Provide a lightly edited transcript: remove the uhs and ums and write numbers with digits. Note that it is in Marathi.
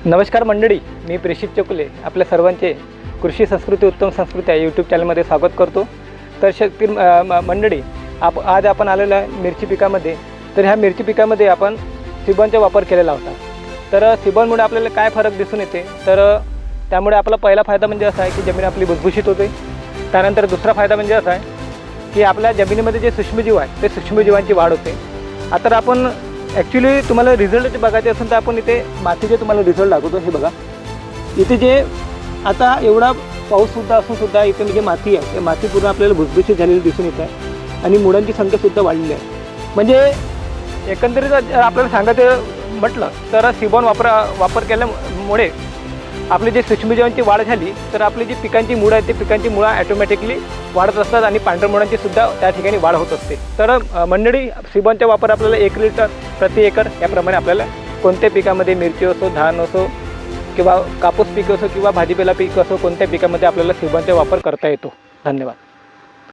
नमस्कार मंडळी, मी प्रेषित चकुले आपल्या सर्वांचे कृषी संस्कृती उत्तम संस्कृती या यूट्यूब चॅनलमध्ये स्वागत करतो। तर मंडळी आज आपण आलेलो आहे मिरची पिकामध्ये। तर ह्या मिरची पिकामध्ये आपण सिबॉनचा वापर केलेला होता। तर सिबॉनमुळे आपल्याला काय फरक दिसून येते, तर त्यामुळे आपला पहिला फायदा म्हणजे असा आहे की जमीन आपली भुसभुशीत होते। त्यानंतर दुसरा फायदा म्हणजे असा आहे की आपल्या जमिनीमध्ये जे सूक्ष्मजीव आहे ते सूक्ष्मजीवांची वाढ होते। आता आपण ॲक्च्युली तुम्हाला रिझल्ट बघायचे असेल तर आपण इथे मातीचे तुम्हाला रिझल्ट दाखवतो। हे बघा, इथे जे आता एवढा पाऊससुद्धा असूनसुद्धा इथे म्हणजे माती आहे, ते माती पूर्ण आपल्याला भुसभुशीत झालेली दिसून येत आहे आणि मुळांची संख्यासुद्धा वाढलेली आहे। म्हणजे एकंदरीत आपल्याला सांगायचं म्हटलं तर सिबॉन वापर केल्यामुळे आपली जे सूक्ष्मजीवांची वाढ झाली, तर आपली जी पिकांची मुळं आहेत ते पिकांची मुळं ॲटोमॅटिकली वाढत असतात आणि पांढऱ्या मुळांची सुद्धा त्या ठिकाणी वाढ होत असते। तर मंडळी, सिबॉनचा वापर आपल्याला 1 लिटर प्रति एकर याप्रमाणे आपल्याला कोणत्या पिकामध्ये, मिरची असो, धान असो किंवा कापूस पीक असो किंवा भाजीपाला पीक असो, कोणत्या पिकामध्ये आपल्याला सिबॉनचा वापर करता येतो। धन्यवाद।